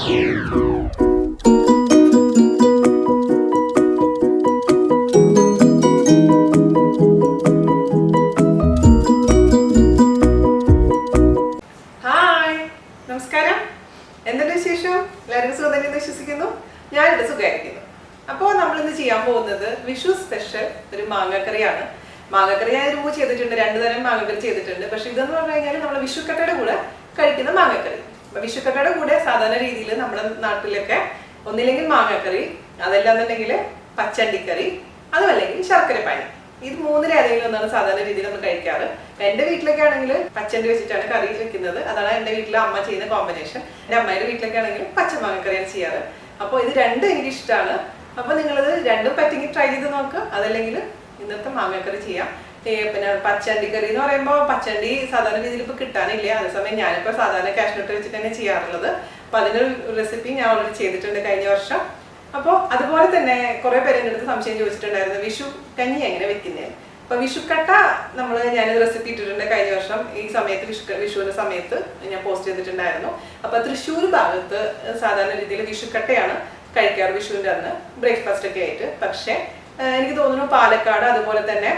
നമസ്കാരം. എന്തൊക്കെ വിശേഷം? എല്ലാവരും സുഖം തന്നെ വിശ്വസിക്കുന്നു. ഞാനിവിടെ സുഖമായിരിക്കുന്നു. അപ്പോൾ നമ്മളിന്ന് ചെയ്യാൻ പോകുന്നത് വിഷു സ്പെഷ്യൽ ഒരു മാങ്ങക്കറിയാണ്. മാങ്ങക്കറി ഞാൻ ഒരു ചെയ്തിട്ടുണ്ട്, 2 തരം മാങ്ങക്കറി ചെയ്തിട്ടുണ്ട്. പക്ഷെ ഇതെന്ന് പറഞ്ഞു കഴിഞ്ഞാൽ നമ്മൾ വിഷുക്കട്ടയുടെ കൂടെ കഴിക്കുന്ന മാങ്ങക്കറി. അപ്പൊ വിഷുക്കട്ടയുടെ കൂടെ സാധാരണ രീതിയിൽ നമ്മുടെ നാട്ടിലൊക്കെ ഒന്നില്ലെങ്കിൽ മാങ്ങക്കറി, അതല്ലാന്നുണ്ടെങ്കിൽ പച്ചണ്ടിക്കറി, അതുമല്ലെങ്കിൽ ശർക്കരപ്പാനി. ഇത് 3 ഏതെങ്കിലും ഒന്നാണ് സാധാരണ രീതിയിൽ നമ്മൾ കഴിക്കാറ്. എന്റെ വീട്ടിലൊക്കെ ആണെങ്കിൽ പച്ചണ്ടി വെച്ചിട്ടാണ് കറി വെക്കുന്നത്. അതാണ് എന്റെ വീട്ടിലെ അമ്മ ചെയ്യുന്ന കോമ്പിനേഷൻ. എന്റെ അമ്മയുടെ വീട്ടിലൊക്കെ ആണെങ്കിൽ പച്ചമാങ്ങക്കറിയാണ് ചെയ്യാറ്. അപ്പോൾ ഇത് രണ്ടും എനിക്ക് ഇഷ്ടമാണ്. അപ്പൊ നിങ്ങളിത് രണ്ടും പറ്റിങ്ങി ട്രൈ ചെയ്ത് നോക്കുക. അതല്ലെങ്കിൽ ഇന്നത്തെ മാങ്ങക്കറി ചെയ്യാം. പിന്നെ പച്ചണ്ടിക്കറി എന്ന് പറയുമ്പോൾ പച്ചണ്ടി സാധാരണ രീതിയിൽ ഇപ്പൊ കിട്ടാനില്ല. അതേസമയം ഞാനിപ്പോ സാധാരണ കാഷ്നട്ട് വെച്ചിട്ട് തന്നെ ചെയ്യാറുള്ളത്. അപ്പൊ അതിനൊരു റെസിപ്പി ഞാൻ ഓൾറെഡി ചെയ്തിട്ടുണ്ട് കഴിഞ്ഞ വർഷം. അപ്പോൾ അതുപോലെ തന്നെ കുറെ പേര് എൻ്റെ അടുത്ത് സംശയം ചോദിച്ചിട്ടുണ്ടായിരുന്നു, വിഷു കഞ്ഞി എങ്ങനെ വെക്കുന്നത്. അപ്പൊ വിഷുക്കട്ട ഞാൻ റെസിപ്പി ഇട്ടിട്ടുണ്ട് കഴിഞ്ഞ വർഷം. ഈ സമയത്ത് വിഷുവിന്റെ സമയത്ത് ഞാൻ പോസ്റ്റ് ചെയ്തിട്ടുണ്ടായിരുന്നു. അപ്പൊ തൃശ്ശൂർ ഭാഗത്ത് സാധാരണ രീതിയിൽ വിഷുക്കട്ടയാണ് കഴിക്കാറ് വിഷുവിന്റെ അന്ന് ബ്രേക്ക്ഫാസ്റ്റ് ഒക്കെ ആയിട്ട്. പക്ഷെ എനിക്ക് തോന്നുന്നു പാലക്കാട് അതുപോലെ തന്നെ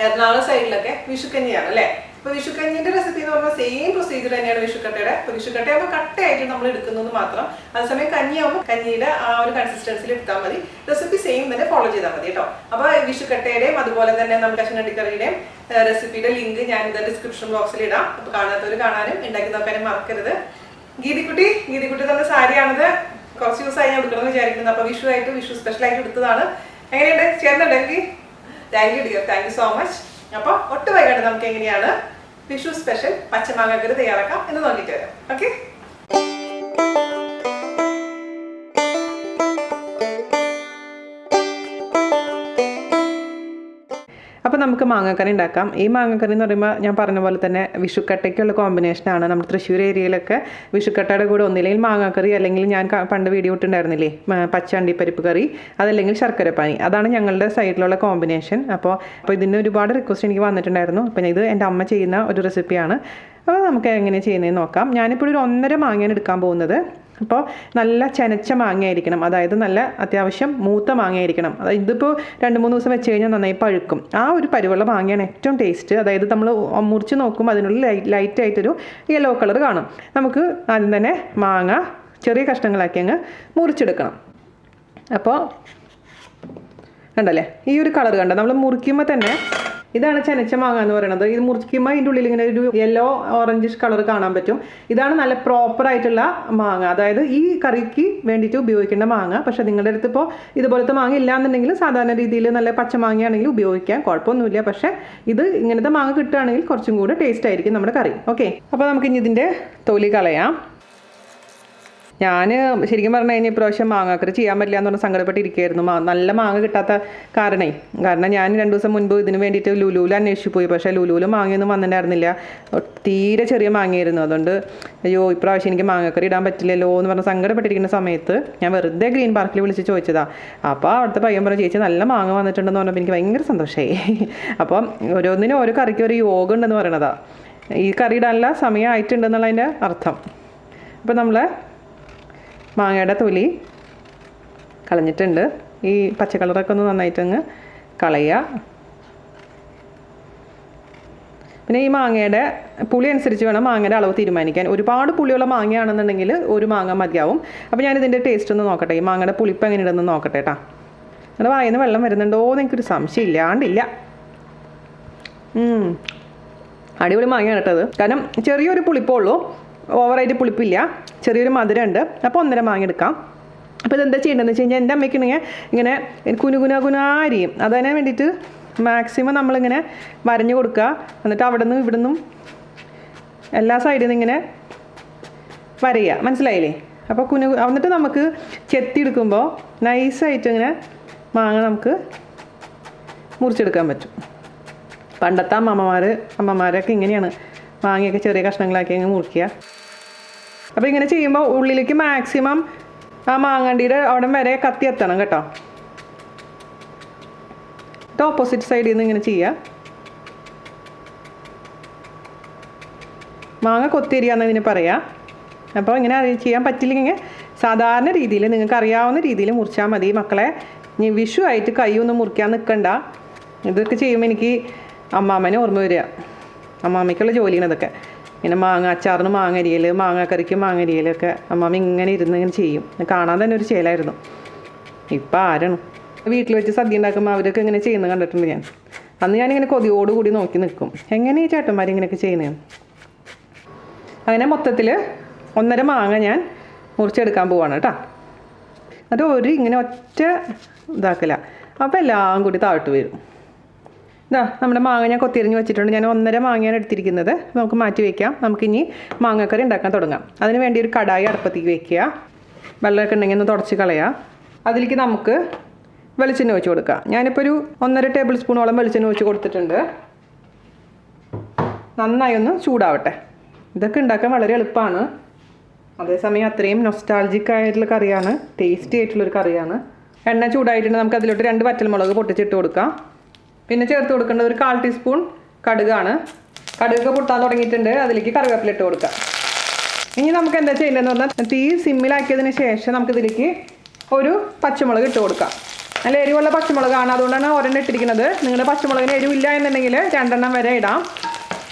എറണാകുളം സൈഡിലൊക്കെ വിഷുക്കഞ്ഞിയാണ് അല്ലെ. അപ്പൊ വിഷുക്കഞ്ഞിന്റെ റെസിപ്പി എന്ന് പറഞ്ഞാൽ സെയിം പ്രൊസീജിയർ തന്നെയാണ് വിഷുക്കട്ടയുടെ. അപ്പൊ വിഷുക്കട്ടയാകുമ്പോൾ കട്ടയായിട്ട് നമ്മൾ എടുക്കുന്നത് മാത്രം. അതേസമയം കഞ്ഞിയാകുമ്പോൾ കഞ്ഞിയുടെ ആ ഒരു കൺസിസ്റ്റൻസിൽ എടുത്താൽ മതി. റെസിപ്പി സെയിം തന്നെ ഫോളോ ചെയ്താൽ മതി കേട്ടോ. അപ്പൊ വിഷുക്കട്ടയുടെയും അതുപോലെ തന്നെ നമ്മുടെ കശുനണ്ടിക്കറിയുടെയും റെസിപ്പിയുടെ ലിങ്ക് ഞാൻ ഇത് ഡിസ്ക്രിപ്ഷൻ ബോക്സിൽ ഇടാം. അപ്പൊ കാണാത്തവർ കാണാനും ഉണ്ടാക്കി നോക്കാനും മറക്കരുത്. ഗീതിക്കുട്ടി തന്ന സാരിയാണിത്. കുറച്ച് ദിവസമായി ഞാൻ എടുക്കണമെന്ന് വിചാരിക്കുന്നത്. അപ്പൊ വിഷു സ്പെഷ്യൽ ആയിട്ട് എടുത്തതാണ്. എങ്ങനെയുണ്ട്? ചേർന്നുണ്ട് എനിക്ക്? Thank you dear, thank you so much. അപ്പോൾ ഒട്ടും വൈകാണ്ട് നമുക്ക് എങ്ങനെയാണ് വിഷു സ്പെഷ്യൽ പച്ചമാങ്ങക്കറി തയ്യാറാക്കാം എന്ന് നോക്കിയിട്ട് വരാം. ഓക്കെ. അപ്പോൾ നമുക്ക് മാങ്ങക്കറി ഉണ്ടാക്കാം. ഈ മാങ്ങക്കറി എന്ന് പറയുമ്പോൾ ഞാൻ പറഞ്ഞ പോലെ തന്നെ വിഷുക്കട്ടയ്ക്കുള്ള കോമ്പിനേഷനാണ്. നമ്മുടെ തൃശ്ശൂർ ഏരിയയിലൊക്കെ വിഷുക്കട്ടയുടെ കൂടെ ഒന്നില്ലെങ്കിൽ മാങ്ങക്കറി, അല്ലെങ്കിൽ ഞാൻ പണ്ട് വീഡിയോ ഇട്ടുണ്ടായിരുന്നില്ലേ പച്ചണ്ടിപ്പരിപ്പ് കറി, അതല്ലെങ്കിൽ ശർക്കരപ്പാനി. അതാണ് ഞങ്ങളുടെ സൈഡിലുള്ള കോമ്പിനേഷൻ. അപ്പോൾ ഇതിന് ഒരുപാട് റിക്വസ്റ്റ് എനിക്ക് വന്നിട്ടുണ്ടായിരുന്നു. അപ്പം ഇത് എൻ്റെ അമ്മ ചെയ്യുന്ന ഒരു റെസിപ്പിയാണ്. അപ്പോൾ നമുക്ക് എങ്ങനെ ചെയ്യുന്നതെന്ന് നോക്കാം. ഞാനിപ്പോൾ ഒരു 1.5 മാങ്ങയാണ് എടുക്കാൻ പോകുന്നത്. അപ്പോൾ നല്ല ചെനച്ച മാങ്ങയായിരിക്കണം, അതായത് നല്ല അത്യാവശ്യം മൂത്ത മാങ്ങയായിരിക്കണം. അതായത് ഇതിപ്പോൾ 2-3 ദിവസം വെച്ച് കഴിഞ്ഞാൽ നന്നായി പഴുക്കും. ആ ഒരു പരുവുള്ള മാങ്ങയാണ് ഏറ്റവും ടേസ്റ്റ്. അതായത് നമ്മൾ മുറിച്ച് നോക്കുമ്പോൾ അതിനുള്ളിൽ ലൈറ്റായിട്ടൊരു യെല്ലോ കളർ കാണും. നമുക്ക് ആദ്യം തന്നെ മാങ്ങ ചെറിയ കഷ്ണങ്ങളാക്കി അങ്ങ് മുറിച്ചെടുക്കണം. അപ്പോൾ കണ്ടല്ലേ ഈ ഒരു കളർ കണ്ടോ? നമ്മൾ മുറിക്കുമ്പോൾ തന്നെ ഇതാണ് ചെനച്ച മാങ്ങ എന്ന് പറയുന്നത്. ഇത് മുറിക്കുമ്പോൾ ഇതിൻ്റെ ഉള്ളിൽ ഇങ്ങനെ ഒരു യെല്ലോ ഓറഞ്ചിഷ് കളർ കാണാൻ പറ്റും. ഇതാണ് നല്ല പ്രോപ്പർ ആയിട്ടുള്ള മാങ്ങ, അതായത് ഈ കറിക്ക് വേണ്ടിയിട്ട് ഉപയോഗിക്കേണ്ട മാങ്ങ. പക്ഷേ നിങ്ങളുടെ അടുത്ത് ഇപ്പോൾ ഇതുപോലത്തെ മാങ്ങ ഇല്ലാന്നുണ്ടെങ്കിൽ സാധാരണ രീതിയിൽ നല്ല പച്ചമാങ്ങയാണെങ്കിൽ ഉപയോഗിക്കാം, കുഴപ്പമൊന്നുമില്ല. പക്ഷേ ഇത് ഇങ്ങനത്തെ മാങ്ങ കിട്ടുകയാണെങ്കിൽ കുറച്ചും കൂടെ ടേസ്റ്റ് ആയിരിക്കും നമ്മുടെ കറി. ഓക്കെ. അപ്പോൾ നമുക്ക് ഇനി ഇതിൻ്റെ തൊലി കളയാം. ഞാൻ ശരിക്കും പറഞ്ഞു കഴിഞ്ഞാൽ ഇപ്രാവശ്യം മാങ്ങാക്കറി ചെയ്യാൻ പറ്റില്ല എന്ന് പറഞ്ഞാൽ സങ്കടപ്പെട്ടിരിക്കുകയായിരുന്നു. നല്ല മാങ്ങ കിട്ടാത്ത കാരണം ഞാൻ 2 ദിവസം മുൻപ് ഇതിന് വേണ്ടിയിട്ട് ലുലുവിൽ അന്വേഷിച്ചു പോയി. പക്ഷേ ലുലുവിൽ മാങ്ങയൊന്നും വന്നിട്ടുണ്ടായിരുന്നില്ല. തീരെ ചെറിയ മാങ്ങയായിരുന്നു. അതുകൊണ്ട് അയ്യോ ഇപ്രാവശ്യം എനിക്ക് മാങ്ങാക്കറി ഇടാൻ പറ്റില്ലല്ലോ എന്ന് പറഞ്ഞ് സങ്കടപ്പെട്ടിരിക്കുന്ന സമയത്ത് ഞാൻ വെറുതെ ഗ്രീൻ പാർക്കിൽ വിളിച്ച് ചോദിച്ചതാണ്. അപ്പോൾ അവിടുത്തെ പയ്യൻ പറഞ്ഞ ചേച്ചി നല്ല മാങ്ങ വന്നിട്ടുണ്ടെന്ന് പറഞ്ഞപ്പോൾ എനിക്ക് ഭയങ്കര സന്തോഷമായി. അപ്പം ഓരോന്നിനും ഓരോ കറിക്ക് ഒരു യോഗം ഉണ്ടെന്ന് പറയണതാണ്. ഈ കറി ഇടാനുള്ള സമയമായിട്ടുണ്ടെന്നുള്ളതിൻ്റെ അർത്ഥം. അപ്പോൾ നമ്മൾ മാങ്ങയുടെ തൊലി കളഞ്ഞിട്ടുണ്ട്. ഈ പച്ച കളറൊക്കെ ഒന്ന് നന്നായിട്ടങ്ങ് കളയുക. പിന്നെ ഈ മാങ്ങയുടെ പുളി അനുസരിച്ച് വേണം മാങ്ങയുടെ അളവ് തീരുമാനിക്കാൻ. ഒരുപാട് പുളിയുള്ള മാങ്ങയാണെന്നുണ്ടെങ്കിൽ ഒരു മാങ്ങ മതിയാവും. അപ്പോൾ ഞാനിതിൻ്റെ ടേസ്റ്റ് ഒന്ന് നോക്കട്ടെ, ഈ മാങ്ങയുടെ പുളിപ്പ് എങ്ങനെ ഇടുന്നു നോക്കട്ടെ കേട്ടോ. നിങ്ങളുടെ വായിൽ നിന്ന് വെള്ളം വരുന്നുണ്ടോ എന്ന് എനിക്കൊരു സംശയം ഇല്ലാണ്ടില്ല. അടിപൊളി മാങ്ങയാണ് കേട്ടത്. കാരണം ചെറിയൊരു പുളിപ്പുള്ളൂ, ഓവറായിട്ട് പുളിപ്പില്ല, ചെറിയൊരു മധുരമുണ്ട്. അപ്പോൾ 1.5 മാങ്ങ എടുക്കാം. അപ്പോൾ ഇതെന്താ ചെയ്യേണ്ടതെന്ന് വെച്ച് കഴിഞ്ഞാൽ എൻ്റെ അമ്മയ്ക്കുണ്ടെങ്കിൽ ഇങ്ങനെ കുനുകുനാരിയും അതിനെ വേണ്ടിയിട്ട് മാക്സിമം നമ്മളിങ്ങനെ വരഞ്ഞു കൊടുക്കുക. എന്നിട്ട് അവിടെ നിന്നും ഇവിടെ നിന്നും എല്ലാ സൈഡിൽ നിന്ന് ഇങ്ങനെ വരയുക, മനസ്സിലായില്ലേ? അപ്പോൾ എന്നിട്ട് നമുക്ക് ചെത്തിയെടുക്കുമ്പോൾ നൈസായിട്ട് ഇങ്ങനെ മാങ്ങ നമുക്ക് മുറിച്ചെടുക്കാൻ പറ്റും. പണ്ടത്തെ അമ്മമാരൊക്കെ ഇങ്ങനെയാണ് മാങ്ങയൊക്കെ ചെറിയ കഷ്ണങ്ങളാക്കി അങ്ങ് മുറിക്കുക. അപ്പോൾ ഇങ്ങനെ ചെയ്യുമ്പോൾ ഉള്ളിലേക്ക് മാക്സിമം ആ മാങ്ങണ്ടിയുടെ അവിടെ വരെ കത്തി എത്തണം കേട്ടോ. ഓപ്പോസിറ്റ് സൈഡിൽ നിന്ന് ഇങ്ങനെ ചെയ്യുക. മാങ്ങ കൊത്തിരിയാന്ന് ഇതിന് പറയാം. അപ്പോൾ ഇങ്ങനെ ചെയ്യാൻ പറ്റില്ലെങ്കിൽ സാധാരണ രീതിയിൽ നിങ്ങൾക്ക് അറിയാവുന്ന രീതിയിൽ മുറിച്ചാൽ മതി മക്കളെ. ഇനി വിഷു ആയിട്ട് കൈയൊന്നും മുറിക്കാൻ നിൽക്കണ്ട. ഇതൊക്കെ ചെയ്യുമ്പോൾ എനിക്ക് അമ്മാമ്മനെ ഓർമ്മ വരിക. അമ്മാമ്മയ്ക്കുള്ള ജോലിയാണ് ഇതൊക്കെ. ഇങ്ങനെ മാങ്ങ അച്ചാറിന് മാങ്ങ അരിയൽ, മാങ്ങാക്കറിക്ക് മാങ്ങ അരിയലൊക്കെ അമ്മാമ്മ ഇങ്ങനെ ഇരുന്ന് ഇങ്ങനെ ചെയ്യും. കാണാൻ തന്നെ ഒരു ചേലായിരുന്നു. ഇപ്പം ആരാണ് വീട്ടിൽ വെച്ച് സദ്യ ഉണ്ടാക്കുമ്പോൾ അവരൊക്കെ ഇങ്ങനെ ചെയ്യുന്നത് കണ്ടിട്ടുണ്ട് ഞാൻ. അന്ന് ഞാനിങ്ങനെ കൊതിയോടുകൂടി നോക്കി നിൽക്കും, എങ്ങനെ ഈ ചേട്ടന്മാർ ഇങ്ങനെയൊക്കെ ചെയ്യുന്നത്. അങ്ങനെ മൊത്തത്തിൽ 1.5 മാങ്ങ ഞാൻ മുറിച്ചെടുക്കാൻ പോവാണ് കേട്ടോ. അത് ഇങ്ങനെ ഒറ്റ ഇതാക്കില്ല, അപ്പോൾ എല്ലാം കൂടി താഴ്ത്തു വരും. നമ്മുടെ മാങ്ങ ഞാൻ കൊത്തിരിഞ്ഞ് വെച്ചിട്ടുണ്ട്. ഞാൻ 1.5 മാങ്ങയാണ് എടുത്തിരിക്കുന്നത്. നമുക്ക് മാറ്റി വയ്ക്കാം. നമുക്കിനി മാങ്ങക്കറി ഉണ്ടാക്കാൻ തുടങ്ങാം. അതിന് വേണ്ടി ഒരു കടായി അടുപ്പത്തേക്ക് വെക്കുക. വെള്ളമൊക്കെ ഉണ്ടെങ്കിൽ ഒന്ന് തുടച്ച് കളയുക. അതിലേക്ക് നമുക്ക് വെളിച്ചെണ്ണ ഒഴിച്ച് കൊടുക്കാം. ഞാനിപ്പോൾ ഒരു 1.5 ടേബിൾ സ്പൂണോളം വെളിച്ചെണ്ണ ഒഴിച്ച് കൊടുത്തിട്ടുണ്ട്. നന്നായി ഒന്ന് ചൂടാവട്ടെ. ഇതൊക്കെ ഉണ്ടാക്കാൻ വളരെ എളുപ്പമാണ്. അതേസമയം അത്രയും നൊസ്റ്റാൾജിക് ആയിട്ടുള്ള കറിയാണ്, ടേസ്റ്റി ആയിട്ടുള്ളൊരു കറിയാണ്. എണ്ണ ചൂടായിട്ടുണ്ട്. നമുക്ക് അതിലോട്ട് 2 വറ്റൽമുളക് പൊട്ടിച്ചിട്ട് കൊടുക്കാം. പിന്നെ ചേർത്ത് കൊടുക്കേണ്ടത് ഒരു 1/4 ടീസ്പൂൺ കടുകാണ്. കടുകൊക്കെ പൊട്ടാൻ തുടങ്ങിയിട്ടുണ്ട്. അതിലേക്ക് കറിവേപ്പില ഇട്ട് കൊടുക്കാം. ഇനി നമുക്ക് എന്താ ചെയ്യേണ്ടതെന്ന് പറഞ്ഞാൽ തീ സിമ്മിലാക്കിയതിന് ശേഷം നമുക്കിതിലേക്ക് ഒരു പച്ചമുളക് ഇട്ട് കൊടുക്കാം. നല്ല എരിവുള്ള പച്ചമുളകാണ്, അതുകൊണ്ടാണ് ഒരെണ്ണം ഇട്ടിരിക്കുന്നത്. നിങ്ങളുടെ പച്ചമുളകിന് എരിവില്ല എന്നുണ്ടെങ്കിൽ 2 എണ്ണം വരെ ഇടാം.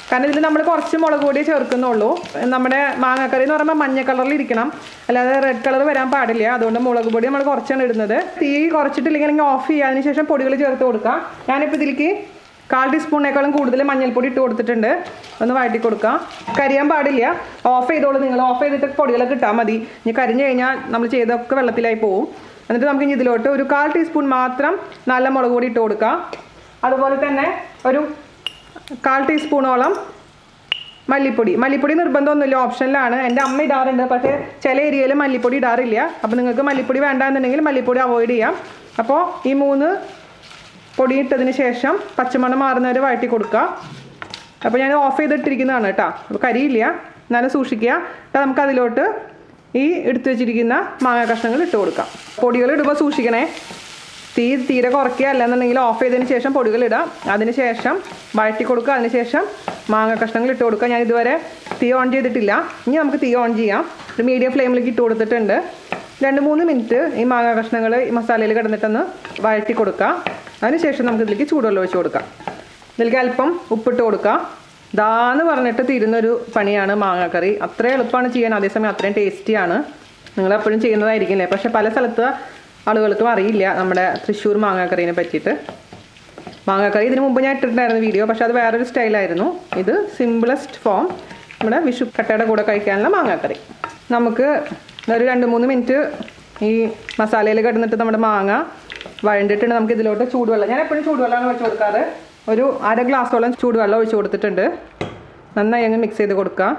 കാരണം ഇതിൽ നമ്മൾ കുറച്ച് മുളക് പൊടി ചേർക്കുന്നുള്ളൂ. നമ്മുടെ മാങ്ങാക്കറി എന്ന് പറയുമ്പോൾ മഞ്ഞ കളറിൽ ഇരിക്കണം, അല്ലാതെ റെഡ് കളർ വരാൻ പാടില്ല. അതുകൊണ്ട് മുളക് പൊടി നമ്മൾ കുറച്ചാണ് ഇടുന്നത്. തീ കുറച്ചിട്ടില്ലെങ്കിൽ ഓഫ് ചെയ്യാതിന് ശേഷം പൊടികൾ ചേർത്ത് കൊടുക്കാം. ഞാനിപ്പോൾ ഇതിലേക്ക് 1/4 ടീസ്പൂണിനേക്കാളും കൂടുതൽ മഞ്ഞൾപ്പൊടി ഇട്ട് കൊടുത്തിട്ടുണ്ട്. ഒന്ന് വഴറ്റി കൊടുക്കാം. കരിയാൻ പാടില്ല. ഓഫ് ചെയ്തോളൂ. നിങ്ങൾ ഓഫ് ചെയ്തിട്ട് പൊടികളൊക്കെ ഇട്ടാൽ മതി. ഇനി കരിഞ്ഞു കഴിഞ്ഞാൽ നമ്മൾ ചെയ്തൊക്കെ വെള്ളത്തിലായി പോവും. എന്നിട്ട് നമുക്ക് ഇനി ഇതിലോട്ട് ഒരു 1/4 ടീസ്പൂൺ മാത്രം നല്ല മുളക് പൊടി ഇട്ട് കൊടുക്കാം. അതുപോലെ തന്നെ ഒരു 1/4 ടീസ്പൂണോളം മല്ലിപ്പൊടി നിർബന്ധമൊന്നുമില്ല, ഓപ്ഷനിലാണ്. എൻ്റെ അമ്മ ഇടാറുണ്ട്, പക്ഷേ ചില ഏരിയയിൽ മല്ലിപ്പൊടി ഇടാറില്ല. അപ്പോൾ നിങ്ങൾക്ക് മല്ലിപ്പൊടി വേണ്ട എന്നുണ്ടെങ്കിൽ മല്ലിപ്പൊടി അവോയ്ഡ് ചെയ്യാം. അപ്പോൾ ഈ 3 പൊടി ഇട്ടതിന് ശേഷം പച്ചമണം മാറുന്നവരെ വഴറ്റി കൊടുക്കുക. അപ്പോൾ ഞാൻ ഓഫ് ചെയ്തിട്ടിരിക്കുന്നതാണ് കേട്ടോ. അപ്പോൾ കരിയില്ല, എന്നാലും സൂക്ഷിക്കുക. നമുക്ക് അതിലോട്ട് ഈ എടുത്തു വെച്ചിരിക്കുന്ന മാങ്ങ കഷ്ണങ്ങൾ ഇട്ട് കൊടുക്കാം. പൊടികൾ ഇടുമ്പോൾ സൂക്ഷിക്കണേ, തീരെ കുറയ്ക്കുക. അല്ലെന്നുണ്ടെങ്കിൽ ഓഫ് ചെയ്തതിന് ശേഷം പൊടികൾ ഇടാം. അതിന് ശേഷം വഴറ്റി കൊടുക്കുക. അതിന് ശേഷം മാങ്ങ കഷ്ണങ്ങൾ ഇട്ട് കൊടുക്കുക. ഞാൻ ഇതുവരെ തീ ഓൺ ചെയ്തിട്ടില്ല. ഇനി നമുക്ക് തീ ഓൺ ചെയ്യാം. ഒരു മീഡിയം ഫ്ലെയിമിലേക്ക് ഇട്ട് കൊടുത്തിട്ടുണ്ട്. 2-3 മിനിറ്റ് ഈ മാങ്ങ കഷ്ണങ്ങൾ ഈ മസാലയിൽ കിടന്നിട്ടൊന്ന് വഴറ്റി കൊടുക്കുക. അതിനുശേഷം നമുക്ക് ഇതിലേക്ക് ചൂടുവെള്ളം ഒഴിച്ച് കൊടുക്കാം. ഇതിലേക്ക് അല്പം ഉപ്പിട്ട് കൊടുക്കുക. ദാന്ന് പറഞ്ഞിട്ട് തീരുന്നൊരു പണിയാണ് മാങ്ങാക്കറി. അത്ര എളുപ്പമാണ് ചെയ്യാൻ, അതേസമയം അത്രയും ടേസ്റ്റിയാണ്. നിങ്ങളെപ്പോഴും ചെയ്യുന്നതായിരിക്കില്ലേ, പക്ഷേ പല സ്ഥലത്ത് ആളുകൾക്കും അറിയില്ല നമ്മുടെ തൃശ്ശൂർ മാങ്ങാക്കറീനെ പറ്റിയിട്ട്. മാങ്ങാക്കറി ഇതിന് മുമ്പ് ഞാൻ ഇട്ടിട്ടുണ്ടായിരുന്നു വീഡിയോ, പക്ഷേ അത് വേറൊരു സ്റ്റൈലായിരുന്നു. ഇത് സിമ്പിളസ്റ്റ് ഫോം നമ്മുടെ വിഷു കട്ടയുടെ കൂടെ കഴിക്കാനുള്ള മാങ്ങാക്കറി. നമുക്ക് ഒരു 2-3 മിനിറ്റ് ഈ മസാലയിൽ കിടന്നിട്ട് നമ്മുടെ മാങ്ങ വഴണ്ടിട്ടുണ്ട്. നമുക്ക് ഇതിലോട്ട് ചൂടുവെള്ളം, ഞാൻ എപ്പോഴും ചൂടുവെള്ളമാണ് ഒഴിച്ച് കൊടുക്കാറ്. ഒരു 1/2 ഗ്ലാസോളം ചൂടുവെള്ളം ഒഴിച്ച് കൊടുത്തിട്ടുണ്ട്. നന്നായി അങ്ങ് മിക്സ് ചെയ്ത് കൊടുക്കുക.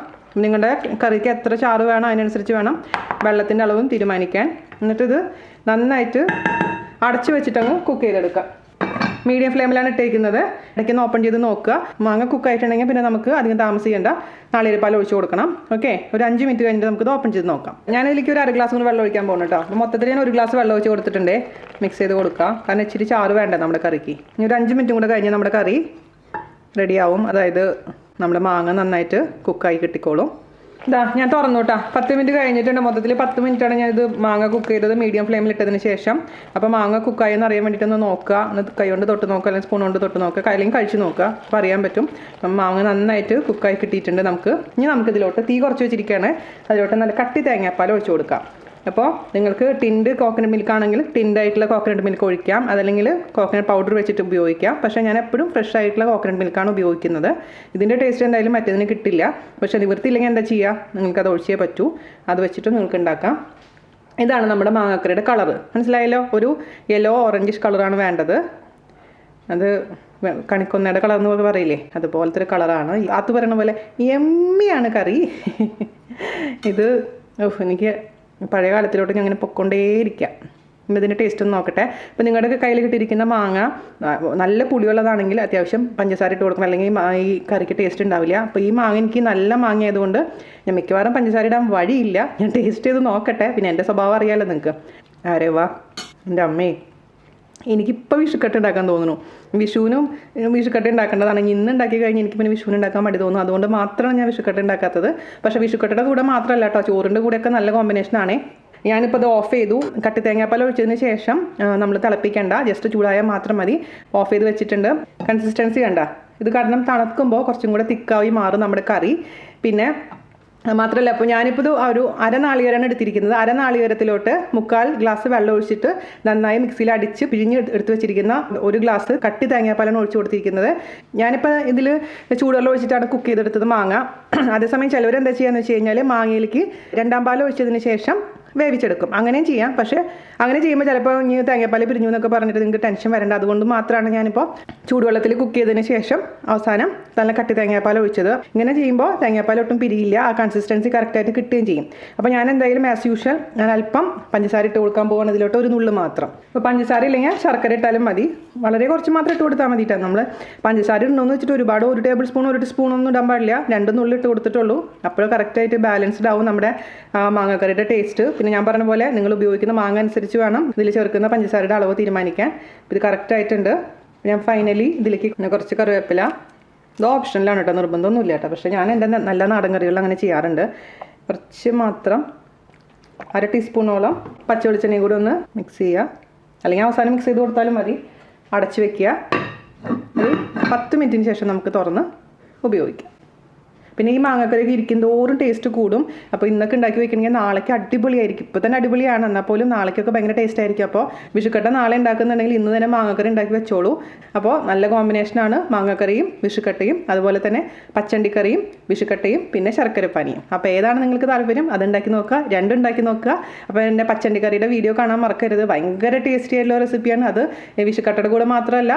നിങ്ങളുടെ കറിക്ക് എത്ര ചാറ് വേണം അതിനനുസരിച്ച് വേണം വെള്ളത്തിൻ്റെ അളവും തീരുമാനിക്കാൻ. എന്നിട്ടിത് നന്നായിട്ട് അടച്ചു വെച്ചിട്ടങ്ങ് കുക്ക് ചെയ്തെടുക്കുക. മീഡിയം ഫ്ലെയിമിലാണ് ഇട്ടിരിക്കുന്നത്. ഇടയ്ക്കൊന്ന് ഓപ്പൺ ചെയ്ത് നോക്കുക. മാങ്ങ കുക്കായിട്ടുണ്ടെങ്കിൽ പിന്നെ നമുക്ക് അധികം താമസിക്കേണ്ട, നാളികേരപ്പാൽ ഒഴിച്ച് കൊടുക്കണം. ഓക്കെ, ഒരു 5 മിനിറ്റ് കഴിഞ്ഞിട്ട് നമുക്കിത് ഓപ്പൺ ചെയ്ത് നോക്കാം. ഞാനിതിലേക്ക് ഒരു 1/2 ഗ്ലാസ് കൂടി വെള്ളം ഒഴിക്കാൻ പോകുന്നു കേട്ടോ. അപ്പോൾ മൊത്തത്തിൽ ഞാൻ 1 ഗ്ലാസ് വെള്ളം ഒഴിച്ച് കൊടുത്തിട്ടുണ്ട്. മിക്സ് ചെയ്ത് കൊടുക്കുക, കാരണം ഇച്ചിരി ചാറ് വേണ്ട നമ്മുടെ കറിക്ക്. ഇനി ഒരു 5 മിനിറ്റും കൂടെ കഴിഞ്ഞാൽ നമ്മുടെ കറി റെഡിയാവും. അതായത് നമ്മുടെ മാങ്ങ നന്നായിട്ട് കുക്കായി കിട്ടിക്കോളും. ഞാൻ തുറന്നു കേട്ടോ. 10 മിനിറ്റ് കഴിഞ്ഞിട്ടുണ്ട്. മൊത്തത്തിൽ 10 മിനിറ്റാണ് ഞാനിത് മാങ്ങ കുക്ക് ചെയ്തത് മീഡിയം ഫ്ലെയിമിൽ ഇട്ടതിന് ശേഷം. അപ്പോൾ മാങ്ങ കുക്കായി എന്ന് അറിയാൻ വേണ്ടിയിട്ടൊന്ന് നോക്കുക. ഒന്ന് കൈ കൊണ്ട് തൊട്ട് നോക്കുക, അല്ലെങ്കിൽ സ്പൂൺ കൊണ്ട് തൊട്ട് നോക്കുക, അല്ലെങ്കിൽ കഴിച്ച് നോക്കുക. അപ്പോൾ അറിയാൻ പറ്റും. അപ്പം മാങ്ങ നന്നായിട്ട് കുക്കായി കിട്ടിയിട്ടുണ്ട്. ഇനി നമുക്കിതിലോട്ട് തീ കുറച്ച് വെച്ചിരിക്കുകയാണ്. അതിലോട്ട് നല്ല കട്ടി തേങ്ങാപ്പാൽ ഒഴിച്ച് കൊടുക്കാം. അപ്പോൾ നിങ്ങൾക്ക് ടിൻഡ് കോക്കനട്ട് മിൽക്ക് ആണെങ്കിൽ ടിൻഡായിട്ടുള്ള കോക്കനട്ട് മിൽക്ക് ഒഴിക്കാം, അതല്ലെങ്കിൽ കോക്കനട്ട് പൗഡർ വെച്ചിട്ട് ഉപയോഗിക്കാം. പക്ഷേ ഞാൻ എപ്പോഴും ഫ്രഷ് ആയിട്ടുള്ള കോക്കനട്ട് മിൽക്കാണ് ഉപയോഗിക്കുന്നത്. ഇതിൻ്റെ ടേസ്റ്റ് എന്തായാലും മറ്റേതിന് കിട്ടില്ല. പക്ഷേ നിവൃത്തിയില്ലെങ്കിൽ എന്താ ചെയ്യുക, നിങ്ങൾക്കത് ഒഴിച്ചേ പറ്റൂ. അത് വെച്ചിട്ട് നിങ്ങൾക്ക് ഉണ്ടാക്കാം. ഇതാണ് നമ്മുടെ മാങ്ങാക്കറിയുടെ കളറ്. മനസ്സിലായല്ലോ? ഒരു യെല്ലോ ഓറഞ്ചിഷ് കളറാണ് വേണ്ടത്. അത് കണിക്കൊന്നയുടെ കളർ എന്ന് പറയില്ലേ, അതുപോലത്തെ ഒരു കളറാണ്. അത് പറയുന്ന പോലെ എമ്മിയാണ് കറി. ഇത് എനിക്ക് പഴയ കാലത്തിലോട്ട് ഞാൻ അങ്ങനെ പൊക്കൊണ്ടേയിരിക്കാം. ഇതിൻ്റെ ടേസ്റ്റ് ഒന്ന് നോക്കട്ടെ. അപ്പോൾ നിങ്ങളുടെ കയ്യിൽ കിട്ടിയിരിക്കുന്ന മാങ്ങ നല്ല പുളിയുള്ളതാണെങ്കിൽ അത്യാവശ്യം പഞ്ചസാര ഇട്ട് കൊടുക്കണം, അല്ലെങ്കിൽ ഈ കറിക്ക് ടേസ്റ്റ് ഉണ്ടാവില്ല. അപ്പോൾ ഈ മാങ്ങ എനിക്ക് നല്ല മാങ്ങ ആയതുകൊണ്ട് ഞാൻ മിക്കവാറും പഞ്ചസാര ഇടാൻ വഴിയില്ല. ഞാൻ ടേസ്റ്റ് ചെയ്ത് നോക്കട്ടെ. പിന്നെ എൻ്റെ സ്വഭാവം അറിയാമല്ലോ നിങ്ങൾക്ക്. ആരേ വാ, എൻ്റെ അമ്മേ, എനിക്കിപ്പോൾ വിഷുക്കട്ട ഉണ്ടാക്കാൻ തോന്നുന്നു. വിഷുവിനും വിഷുക്കട്ട ഉണ്ടാക്കേണ്ടതാണെങ്കിൽ ഇന്ന് ഉണ്ടാക്കി കഴിഞ്ഞ് എനിക്ക് പിന്നെ വിഷുവിന് ഉണ്ടാക്കാൻ മടി തോന്നുന്നു. അതുകൊണ്ട് മാത്രമാണ് ഞാൻ വിഷുക്കട്ട ഉണ്ടാക്കാത്തത്. പക്ഷേ വിഷുക്കട്ടയുടെ കൂടെ മാത്രമല്ല കേട്ടോ, ചോറിൻ്റെ കൂടെയൊക്കെ നല്ല കോമ്പിനേഷനാണേ. ഞാനിപ്പോൾ അത് ഓഫ് ചെയ്തു. കട്ടി തേങ്ങാപ്പാൽ ഒഴിച്ചതിന് ശേഷം നമ്മൾ തിളപ്പിക്കേണ്ട, ജസ്റ്റ് ചൂടായാൽ മാത്രം മതി. ഓഫ് ചെയ്ത് വെച്ചിട്ടുണ്ട്. കൺസിസ്റ്റൻസി കണ്ട, ഇത് കാരണം തണുക്കുമ്പോൾ കുറച്ചും കൂടെ തിക്കായി മാറും നമ്മുടെ കറി. പിന്നെ മാത്രമല്ല, അപ്പോൾ ഞാനിപ്പോൾ ഇത് ഒരു അരനാളികേരമാണ് എടുത്തിരിക്കുന്നത്. അരനാളികേരത്തിലോട്ട് 3/4 ഗ്ലാസ് വെള്ളം ഒഴിച്ചിട്ട് നന്നായി മിക്സിയിൽ അടിച്ച് പിഴിഞ്ഞ് എടുത്ത് വെച്ചിരിക്കുന്ന 1 ഗ്ലാസ് കട്ടി തേങ്ങാപ്പാലാണ് ഒഴിച്ച് കൊടുത്തിരിക്കുന്നത്. ഞാനിപ്പോൾ ഇതിൽ ചൂടുവെള്ളം ഒഴിച്ചിട്ടാണ് കുക്ക് ചെയ്തെടുത്തത് മാങ്ങ. അതേസമയം ചിലവരെന്താ ചെയ്യുകയെന്ന് വെച്ച് കഴിഞ്ഞാൽ മാങ്ങയിലേക്ക് 2ാം പാൽ ഒഴിച്ചതിന് ശേഷം വേവിച്ചെടുക്കും. അങ്ങനെയും ചെയ്യാം. പക്ഷേ അങ്ങനെ ചെയ്യുമ്പോൾ ചിലപ്പോൾ ഇനി തേങ്ങാപ്പാൽ പിരിഞ്ഞു എന്നൊക്കെ പറഞ്ഞിട്ട് നിങ്ങൾക്ക് ടെൻഷൻ വരേണ്ട. അതുകൊണ്ട് മാത്രമാണ് ഞാനിപ്പോൾ ചൂടുവെള്ളത്തിൽ കുക്ക് ചെയ്തതിന് ശേഷം അവസാനം നല്ല കട്ടി തേങ്ങാപ്പാൽ ഒഴിച്ചത്. ഇങ്ങനെ ചെയ്യുമ്പോൾ തേങ്ങാപ്പാൽ ഒട്ടും പിരിയില്ല, ആ കൺസിസ്റ്റൻസി കറക്റ്റായിട്ട് കിട്ടുകയും ചെയ്യും. അപ്പോൾ ഞാൻ എന്തായാലും ആസ് യൂഷ്വൽ ഞാൻ അല്പം പഞ്ചസാര ഇട്ട് കൊടുക്കാൻ പോകുകയാണ് ഇതിലോട്ട്, ഒരു നുള്ളു മാത്രം. അപ്പോൾ പഞ്ചസാര ഇല്ലെങ്കിൽ ശർക്കര ഇട്ടാലും മതി. വളരെ കുറച്ച് മാത്രം ഇട്ട് കൊടുത്താൽ മതിയിട്ടാണ്. നമ്മൾ പഞ്ചസാര ഇടണമെന്ന് വെച്ചിട്ട് ഒരുപാട് 1 ടേബിൾ സ്പൂൺ 1 ടീസ്പൂൺ ഒന്നും ഇടാൻ പാടില്ല. 2 നുള്ളി ഇട്ട് കൊടുത്തിട്ടുള്ളൂ. അപ്പോൾ കറക്റ്റായിട്ട് ബാലൻസ്ഡ് ആവും നമ്മുടെ മാങ്ങക്കറിയുടെ ടേസ്റ്റ്. പിന്നെ ഞാൻ പറഞ്ഞ പോലെ നിങ്ങൾ ഉപയോഗിക്കുന്ന മാങ്ങ അനുസരിച്ച് വേണം ഇതിൽ ചേർക്കുന്ന പഞ്ചസാരയുടെ അളവ് തീരുമാനിക്കാൻ. ഇത് കറക്റ്റായിട്ടുണ്ട്. ഞാൻ ഫൈനലി ഇതിലേക്ക് കുറച്ച് കറിവേപ്പില, ഇത് ഓപ്ഷനിലാണ് കേട്ടോ, നിർബന്ധമൊന്നുമില്ല കേട്ടോ. പക്ഷേ ഞാൻ എൻ്റെ നല്ല നാടൻ കറികളിൽ അങ്ങനെ ചെയ്യാറുണ്ട്. കുറച്ച് മാത്രം 1/2 ടീസ്പൂണോളം പച്ച വെളിച്ചെണ്ണയും കൂടി ഒന്ന് മിക്സ് ചെയ്യുക. അല്ലെങ്കിൽ അവസാനം മിക്സ് ചെയ്ത് കൊടുത്താലും മതി. അടച്ച് വയ്ക്കുക. ഒരു 10 മിനിറ്റിന് ശേഷം നമുക്ക് തുറന്ന് ഉപയോഗിക്കാം. പിന്നെ ഈ മാങ്ങക്കറിയൊക്കെ ഇരിക്കുന്തോറും ടേസ്റ്റ് കൂടും. അപ്പോൾ ഇന്നൊക്കെ ഉണ്ടാക്കി വെക്കണമെങ്കിൽ നാളേക്ക് അടിപൊളിയായിരിക്കും. ഇപ്പോൾ തന്നെ അടിപൊളിയാണ്, എന്നാൽ പോലും നാളേക്കൊക്കെ ഭയങ്കര ടേസ്റ്റ് ആയിരിക്കും. അപ്പോൾ വിഷുക്കട്ട നാളെ ഉണ്ടാക്കുന്നുണ്ടെങ്കിൽ ഇന്ന് തന്നെ മാങ്ങക്കറി ഉണ്ടാക്കി വെച്ചോളൂ. അപ്പോൾ നല്ല കോമ്പിനേഷനാണ് മാങ്ങക്കറിയും വിഷുക്കട്ടയും, അതുപോലെ തന്നെ പച്ചണ്ടിക്കറിയും വിഷുക്കട്ടയും പിന്നെ ശർക്കരപ്പാനിയും. അപ്പോൾ ഏതാണ് നിങ്ങൾക്ക് താല്പര്യം അത് ഉണ്ടാക്കി നോക്കുക, രണ്ടും ഉണ്ടാക്കി നോക്കുക. അപ്പോൾ എൻ്റെ പച്ചണ്ടിക്കറിയുടെ വീഡിയോ കാണാൻ മറക്കരുത്. ഭയങ്കര ടേസ്റ്റി ആയിട്ടുള്ള റെസിപ്പിയാണ് അത്. വിഷുക്കട്ടയുടെ കൂടെ മാത്രമല്ല,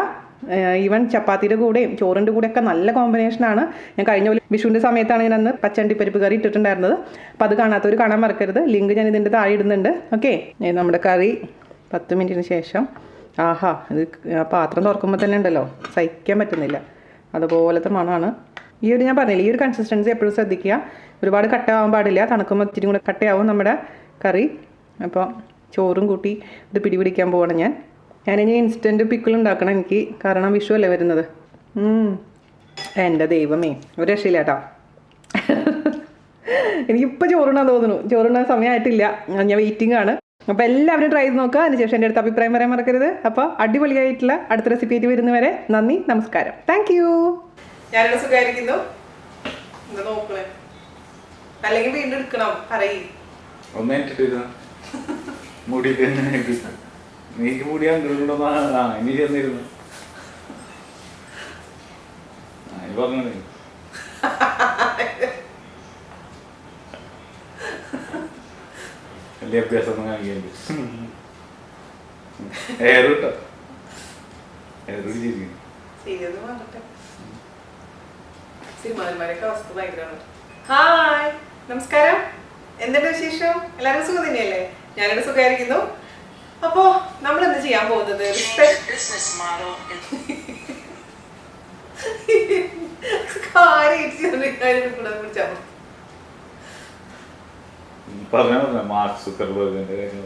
ഈവൻ ചപ്പാത്തിയുടെ കൂടെയും ചോറിൻ്റെ കൂടെയൊക്കെ നല്ല കോമ്പിനേഷനാണ്. ഞാൻ കഴിഞ്ഞ വിഷുവിൻ്റെ സമയത്താണ് ഞാൻ അന്ന് പച്ചണ്ടിപ്പരിപ്പ് കറി ഇട്ടിട്ടുണ്ടായിരുന്നത്. അപ്പോൾ അത് കാണാത്തവർ കാണാൻ മറക്കരുത്. ലിങ്ക് ഞാൻ ഇതിൻ്റെ താഴെ ഇടുന്നുണ്ട്. ഓക്കെ, നമ്മുടെ കറി 10 മിനിറ്റിന് ശേഷം ആഹാ, ഇത് പാത്രം തുറക്കുമ്പോൾ തന്നെ ഉണ്ടല്ലോ, സഹിക്കാൻ പറ്റുന്നില്ല, അതുപോലത്തെ മണമാണ്. ഞാൻ പറഞ്ഞില്ല, ഈ ഒരു കൺസിസ്റ്റൻസി എപ്പോഴും ശ്രദ്ധിക്കുക. ഒരുപാട് കട്ടയാവാൻ പാടില്ല, തണുക്കുമ്പോൾ ഇത്തിരി കൂടെ കട്ടയാവും നമ്മുടെ കറി. അപ്പോൾ ചോറും കൂട്ടി ഇത് പിടിപിടിക്കാൻ പോവാണ് ഞാനിനി ഇൻസ്റ്റൻറ്റ് പിക്കിൾ ഉണ്ടാക്കണം എനിക്ക്, കാരണം വിഷു അല്ലേ വരുന്നത്. എൻ്റെ ദൈവമേ, ഒരു രക്ഷയില്ല കേട്ടോ. എനിക്കിപ്പോൾ ചോറുണ്ണാൻ തോന്നുന്നു. ചോറുണ്ണാൻ സമയമായിട്ടില്ല, ഞാൻ വെയിറ്റിംഗ് ആണ്. അപ്പോൾ എല്ലാവരും ട്രൈ ചെയ്ത് നോക്കുക. അതിനുശേഷം എൻ്റെ അടുത്ത് അഭിപ്രായം പറയാൻ മറക്കരുത്. അപ്പോൾ അടിപൊളിയായിട്ടുള്ള അടുത്ത റെസിപ്പി ആയിട്ട് വരുന്നവരെ നന്ദി, നമസ്കാരം. Thank you. ഞാനിവിടെ സുഖമായിരിക്കുന്നു. നോക്കണേ, അല്ലെങ്കിൽ വീണ്ടും എടുക്കണം പറയും. നീക്ക് മുടി അങ്ങോട്ടുണ്ടോ ഇനി ചെന്നിരുന്നു പറഞ്ഞു വലിയ അഭ്യാസം ഒന്നും കാണിക്കണ്ട്. ഏറിട്ടോ ഏറി ചിരിക്കുന്നു. ഹായ്, നമസ്കാരം. എന്തുണ്ട് വിശേഷം? എല്ലാവരും സുഖം തന്നെയല്ലേ? ഞാനിവിടെ സുഖമായിരിക്കുന്നു. അപ്പോ നമ്മൾ എന്ത് ചെയ്യാൻ പോകുന്നത്, പറഞ്ഞ മാർക്ക് സുക്കർബർഗിന്റെ കാര്യം